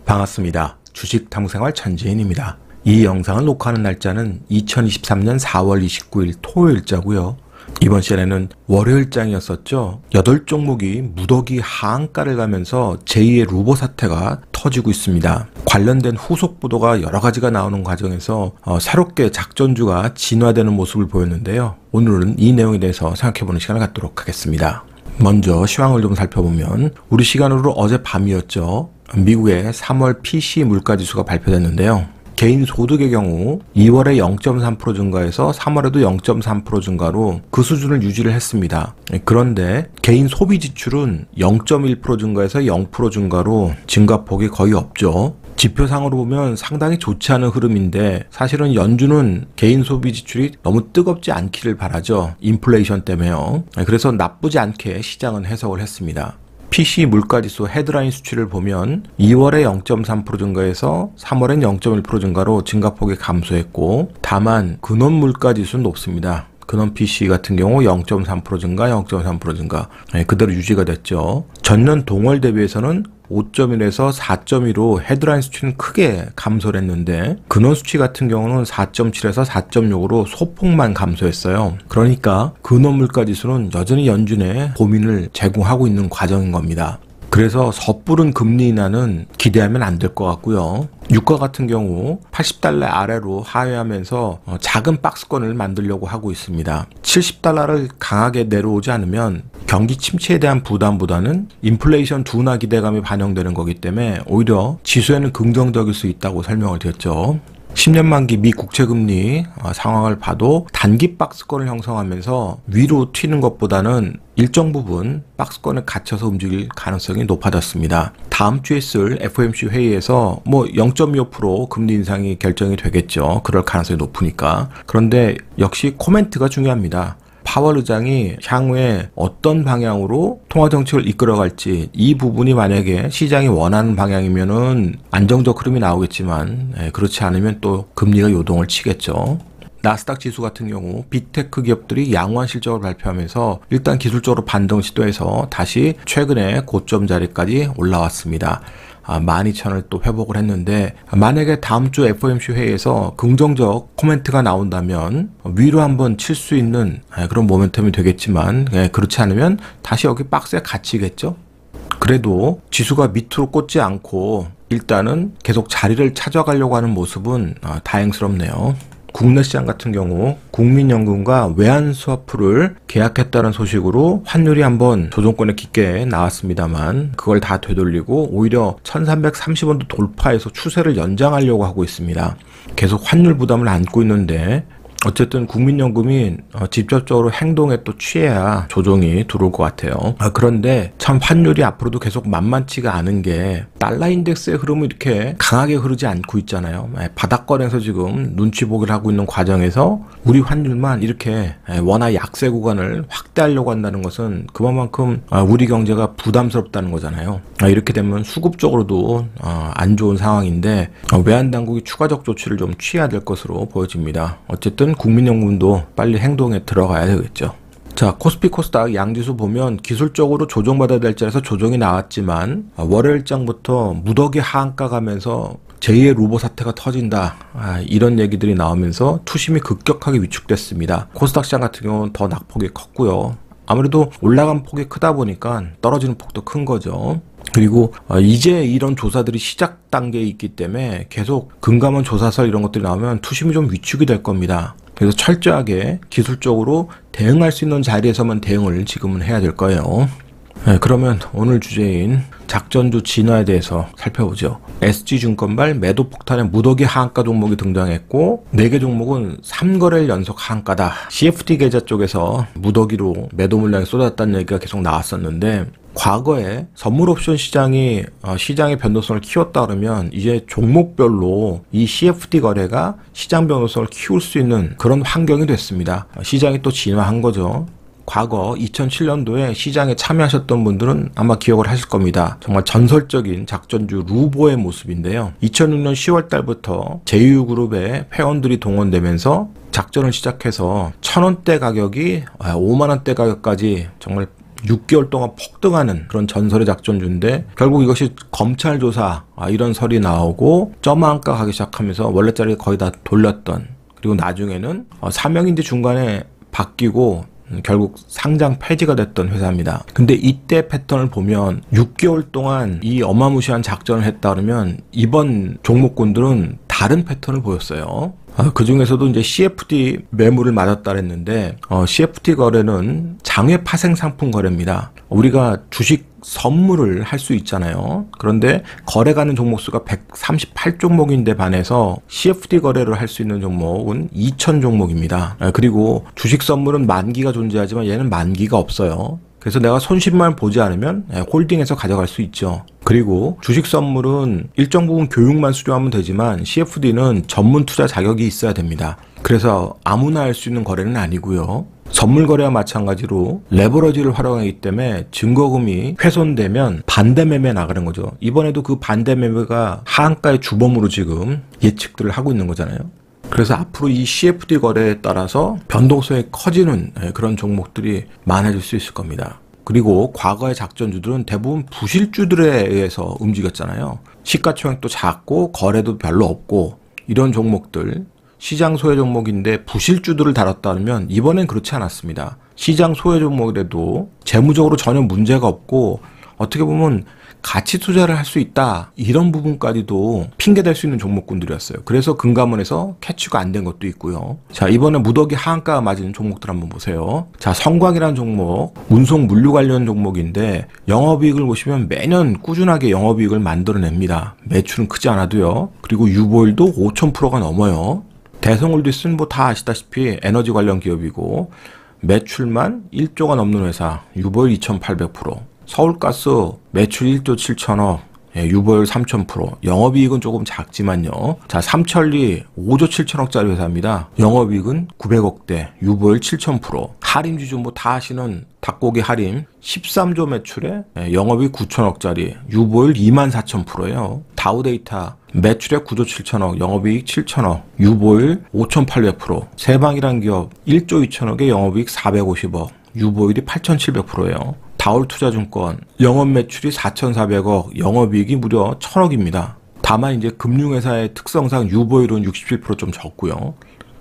반갑습니다. 주식 탐구생활 천지인입니다. 이 영상을 녹화하는 날짜는 2023년 4월 29일 토요일자고요. 이번 시간에는 월요일장이었었죠. 8종목이 무더기 하한가를 가면서 제2의 루버 사태가 터지고 있습니다. 관련된 후속 보도가 여러 가지가 나오는 과정에서 새롭게 작전주가 진화되는 모습을 보였는데요. 오늘은 이 내용에 대해서 생각해보는 시간을 갖도록 하겠습니다. 먼저 시황을 좀 살펴보면 우리 시간으로 어제 밤이었죠. 미국의 3월 PCE 물가지수가 발표됐는데요. 개인 소득의 경우 2월에 0.3% 증가해서 3월에도 0.3% 증가로 그 수준을 유지를 했습니다. 그런데 개인 소비 지출은 0.1% 증가해서 0% 증가로 증가폭이 거의 없죠. 지표상으로 보면 상당히 좋지 않은 흐름인데 사실은 연준은 개인 소비 지출이 너무 뜨겁지 않기를 바라죠. 인플레이션 때문에요. 그래서 나쁘지 않게 시장은 해석을 했습니다. PCE 물가지수 헤드라인 수치를 보면 2월에 0.3% 증가해서 3월엔 0.1% 증가로 증가폭이 감소했고 다만 근원 물가지수는 높습니다. 근원 PCE 같은 경우 0.3% 증가, 0.3% 증가 그대로 유지가 됐죠. 전년 동월 대비해서는 5.1에서 4.2로 헤드라인 수치는 크게 감소를 했는데 근원 수치 같은 경우는 4.7에서 4.6으로 소폭만 감소했어요. 그러니까 근원 물가지수는 여전히 연준의 고민을 제공하고 있는 과정인 겁니다. 그래서 섣부른 금리 인하는 기대하면 안 될 것 같고요. 유가 같은 경우 80달러 아래로 하회하면서 작은 박스권을 만들려고 하고 있습니다. 70달러를 강하게 내려오지 않으면 경기 침체에 대한 부담보다는 인플레이션 둔화 기대감이 반영되는 거기 때문에 오히려 지수에는 긍정적일 수 있다고 설명을 드렸죠. 10년 만기 미 국채금리 상황을 봐도 단기 박스권을 형성하면서 위로 튀는 것보다는 일정 부분 박스권에 갇혀서 움직일 가능성이 높아졌습니다. 다음 주에 있을 FOMC 회의에서 0.25% 금리 인상이 결정이 되겠죠. 그럴 가능성이 높으니까. 그런데 역시 코멘트가 중요합니다. 파월 의장이 향후에 어떤 방향으로 통화정책을 이끌어갈지 이 부분이 만약에 시장이 원하는 방향이면은 안정적 흐름이 나오겠지만 그렇지 않으면 또 금리가 요동을 치겠죠. 나스닥 지수 같은 경우 빅테크 기업들이 양호한 실적을 발표하면서 일단 기술적으로 반등 시도해서 다시 최근에 고점 자리까지 올라왔습니다. 12,000을 또 회복을 했는데 만약에 다음 주 FOMC 회의에서 긍정적 코멘트가 나온다면 위로 한번 칠 수 있는 그런 모멘텀이 되겠지만 그렇지 않으면 다시 여기 박스에 갇히겠죠. 그래도 지수가 밑으로 꽂지 않고 일단은 계속 자리를 찾아가려고 하는 모습은 다행스럽네요. 국내 시장 같은 경우 국민연금과 외환스와프를 계약했다는 소식으로 환율이 한번 조정권에 깊게 나왔습니다만 그걸 다 되돌리고 오히려 1330원도 돌파해서 추세를 연장하려고 하고 있습니다. 계속 환율 부담을 안고 있는데 어쨌든 국민연금이 직접적으로 행동에 또 취해야 조정이 들어올 것 같아요. 그런데 참 환율이 앞으로도 계속 만만치가 않은 게 달러 인덱스의 흐름이 이렇게 강하게 흐르지 않고 있잖아요. 바닥권에서 지금 눈치 보기를 하고 있는 과정에서 우리 환율만 이렇게 원화 약세 구간을 확대하려고 한다는 것은 그만큼 우리 경제가 부담스럽다는 거잖아요. 이렇게 되면 수급적으로도 안 좋은 상황인데 외환당국이 추가적 조치를 좀 취해야 될 것으로 보여집니다. 어쨌든 국민연금도 빨리 행동에 들어가야 되겠죠. 자, 코스피 코스닥 양지수 보면 기술적으로 조정받아야 될 자리에서 조정이 나왔지만 월요일장부터 무더기 하한가 가면서 제2의 루버 사태가 터진다 이런 얘기들이 나오면서 투심이 급격하게 위축됐습니다. 코스닥 시장 같은 경우는 더 낙폭이 컸고요. 아무래도 올라간 폭이 크다 보니까 떨어지는 폭도 큰 거죠. 그리고 이제 이런 조사들이 시작 단계에 있기 때문에 계속 금감원 조사설 이런 것들이 나오면 투심이 좀 위축이 될 겁니다. 그래서 철저하게 기술적으로 대응할 수 있는 자리에서만 대응을 지금은 해야 될 거예요. 그러면 오늘 주제인 작전주 진화에 대해서 살펴보죠. SG증권발 매도 폭탄의 무더기 하한가 종목이 등장했고 4개 종목은 3거래일 연속 하한가다. CFD 계좌 쪽에서 무더기로 매도 물량이 쏟았다는 얘기가 계속 나왔었는데 과거에 선물 옵션 시장이 시장의 변동성을 키웠다 그러면 이제 종목별로 이 CFD 거래가 시장 변동성을 키울 수 있는 그런 환경이 됐습니다. 시장이 또 진화한 거죠. 과거 2007년도에 시장에 참여하셨던 분들은 아마 기억을 하실 겁니다. 정말 전설적인 작전주 루보의 모습인데요. 2006년 10월 달부터 제휴그룹의 회원들이 동원되면서 작전을 시작해서 1,000원대 가격이 5만원대 가격까지 정말 6개월 동안 폭등하는 그런 전설의 작전주인데 결국 이것이 검찰 조사 이런 설이 나오고 점한가 가기 시작하면서 원래짜리 거의 다 돌렸던, 그리고 나중에는 사명인지 중간에 바뀌고 결국 상장 폐지가 됐던 회사입니다. 근데 이때 패턴을 보면 6개월 동안 이 어마무시한 작전을 했다 그러면 이번 종목군들은 다른 패턴을 보였어요. 그 중에서도 이제 CFD 매물을 맞았다 그랬는데 CFD 거래는 장외 파생 상품 거래입니다. 우리가 주식 선물을 할 수 있잖아요. 그런데 거래 가는 종목 수가 138종목인데 반해서 CFD 거래를 할 수 있는 종목은 2000 종목입니다. 그리고 주식 선물은 만기가 존재하지만 얘는 만기가 없어요. 그래서 내가 손실만 보지 않으면 홀딩해서 가져갈 수 있죠. 그리고 주식 선물은 일정 부분 교육만 수료하면 되지만 CFD는 전문 투자 자격이 있어야 됩니다. 그래서 아무나 할 수 있는 거래는 아니고요. 선물 거래와 마찬가지로 레버러지를 활용하기 때문에 증거금이 훼손되면 반대 매매 나가는 거죠. 이번에도 그 반대 매매가 하한가의 주범으로 지금 예측들을 하고 있는 거잖아요. 그래서 앞으로 이 CFD 거래에 따라서 변동성이 커지는 그런 종목들이 많아질 수 있을 겁니다. 그리고 과거의 작전주들은 대부분 부실주들에 의해서 움직였잖아요. 시가총액도 작고 거래도 별로 없고 이런 종목들, 시장 소외 종목인데 부실주들을 다뤘다면 이번엔 그렇지 않았습니다. 시장 소외 종목이라도 재무적으로 전혀 문제가 없고 어떻게 보면 가치 투자를 할 수 있다, 이런 부분까지도 핑계댈 수 있는 종목군들이었어요. 그래서 금감원에서 캐치가 안 된 것도 있고요. 자, 이번에 무더기 하한가 맞은 종목들 한번 보세요. 자, 성광이라는 종목, 운송 물류 관련 종목인데 영업이익을 보시면 매년 꾸준하게 영업이익을 만들어냅니다. 매출은 크지 않아도요. 그리고 유보율도 5000%가 넘어요. 대성홀디스는 뭐 다 아시다시피 에너지 관련 기업이고 매출만 1조가 넘는 회사, 유보율 2800%. 서울가스 매출 1조 7천억, 유보율 3000%, 영업이익은 조금 작지만요. 자, 삼천리 5조 7천억짜리 회사입니다. 영업이익은 900억대, 유보율 7000%. 하림지주 뭐 다 아시는 닭고기 하림 13조 매출에 영업이익 9천억짜리, 유보율 24000%예요. 다우데이터 매출액 9조 7천억, 영업이익 7천억, 유보율 5800%. 세방이란 기업 1조 2천억에 영업이익 450억, 유보율이 8700%예요. 다올투자증권 영업 매출이 4,400억, 영업이익이 무려 1,000억입니다. 다만 이제 금융회사의 특성상 유보율은 67% 좀 적고요.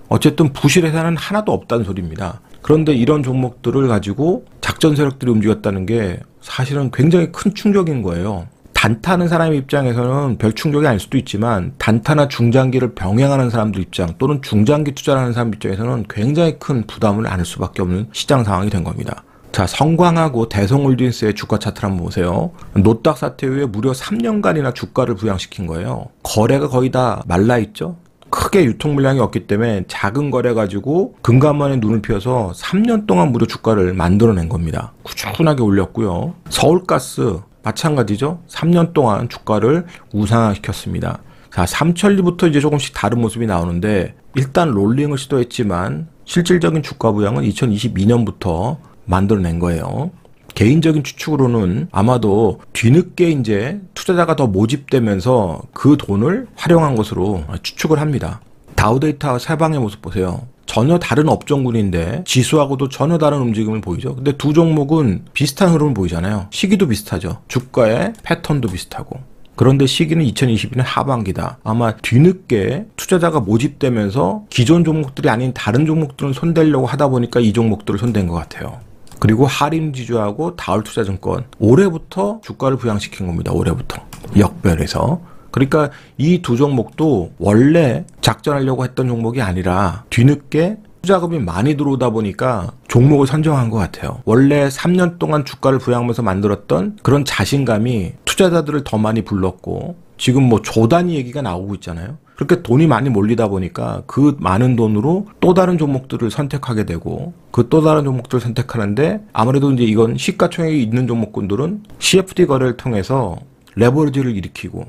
어쨌든 부실회사는 하나도 없다는 소리입니다. 그런데 이런 종목들을 가지고 작전 세력들이 움직였다는 게 사실은 굉장히 큰 충격인 거예요. 단타하는 사람 입장에서는 별 충격이 아닐 수도 있지만 단타나 중장기를 병행하는 사람들 입장 또는 중장기 투자를 하는 사람 입장에서는 굉장히 큰 부담을 안을 수밖에 없는 시장 상황이 된 겁니다. 자, 성광하고 대성홀딩스의 주가 차트를 한번 보세요. 노딱 사태 후에 무려 3년간이나 주가를 부양시킨 거예요. 거래가 거의 다 말라있죠. 크게 유통 물량이 없기 때문에 작은 거래 가지고 금감원에 눈을 피워서 3년 동안 무려 주가를 만들어낸 겁니다. 꾸준하게 올렸고요. 서울가스 마찬가지죠. 3년 동안 주가를 우상화시켰습니다. 자, 삼천리부터 이제 조금씩 다른 모습이 나오는데 일단 롤링을 시도했지만 실질적인 주가 부양은 2022년부터 만들어낸 거예요. 개인적인 추측으로는 아마도 뒤늦게 이제 투자자가 더 모집되면서 그 돈을 활용한 것으로 추측을 합니다. 다우데이터 세방의 모습 보세요. 전혀 다른 업종군인데 지수하고도 전혀 다른 움직임을 보이죠. 근데 두 종목은 비슷한 흐름을 보이잖아요. 시기도 비슷하죠. 주가의 패턴도 비슷하고. 그런데 시기는 2022년 하반기다. 아마 뒤늦게 투자자가 모집되면서 기존 종목들이 아닌 다른 종목들을 손대려고 하다 보니까 이 종목들을 손댄 것 같아요. 그리고 하림지주하고 다올투자증권 올해부터 주가를 부양시킨 겁니다. 올해부터 역별해서. 그러니까 이 두 종목도 원래 작전하려고 했던 종목이 아니라 뒤늦게 투자금이 많이 들어오다 보니까 종목을 선정한 것 같아요. 원래 3년 동안 주가를 부양하면서 만들었던 그런 자신감이 투자자들을 더 많이 불렀고 지금 뭐 조 단위 얘기가 나오고 있잖아요. 그렇게 돈이 많이 몰리다 보니까 그 많은 돈으로 또 다른 종목들을 선택하게 되고 그 또 다른 종목들을 선택하는데 아무래도 이제 이건 시가총액이 있는 종목군들은 CFD 거래를 통해서 레버리지를 일으키고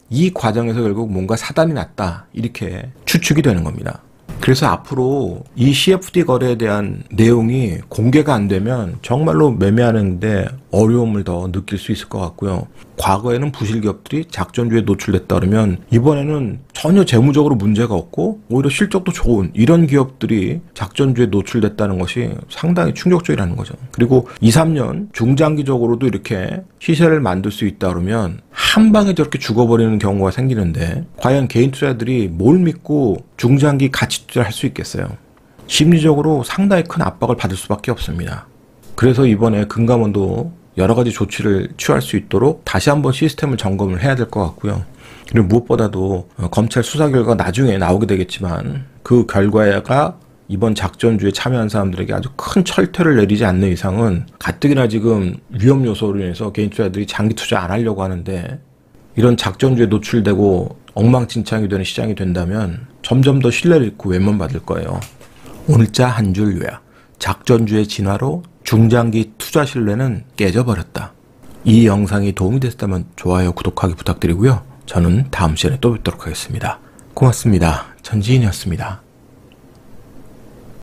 이 과정에서 결국 뭔가 사단이 났다 이렇게 추측이 되는 겁니다. 그래서 앞으로 이 CFD 거래에 대한 내용이 공개가 안 되면 정말로 매매하는데 어려움을 더 느낄 수 있을 것 같고요. 과거에는 부실 기업들이 작전주에 노출됐다 그러면 이번에는 전혀 재무적으로 문제가 없고 오히려 실적도 좋은 이런 기업들이 작전주에 노출됐다는 것이 상당히 충격적이라는 거죠. 그리고 2, 3년 중장기적으로도 이렇게 시세를 만들 수 있다 그러면 한 방에 저렇게 죽어버리는 경우가 생기는데 과연 개인 투자자들이 뭘 믿고 중장기 가치 투자를 할 수 있겠어요? 심리적으로 상당히 큰 압박을 받을 수밖에 없습니다. 그래서 이번에 금감원도 여러 가지 조치를 취할 수 있도록 다시 한번 시스템을 점검을 해야 될 것 같고요. 그리고 무엇보다도 검찰 수사 결과가 나중에 나오게 되겠지만 그 결과가 이번 작전주에 참여한 사람들에게 아주 큰 철퇴를 내리지 않는 이상은 가뜩이나 지금 위험 요소로 인해서 개인 투자자들이 장기 투자 안 하려고 하는데 이런 작전주에 노출되고 엉망진창이 되는 시장이 된다면 점점 더 신뢰를 잃고 외면받을 거예요. 오늘자 한 줄 요약. 작전주의 진화로 중장기 투자 신뢰는 깨져버렸다. 이 영상이 도움이 됐다면 좋아요, 구독하기 부탁드리고요. 저는 다음 시간에 또 뵙도록 하겠습니다. 고맙습니다. 전지인이었습니다.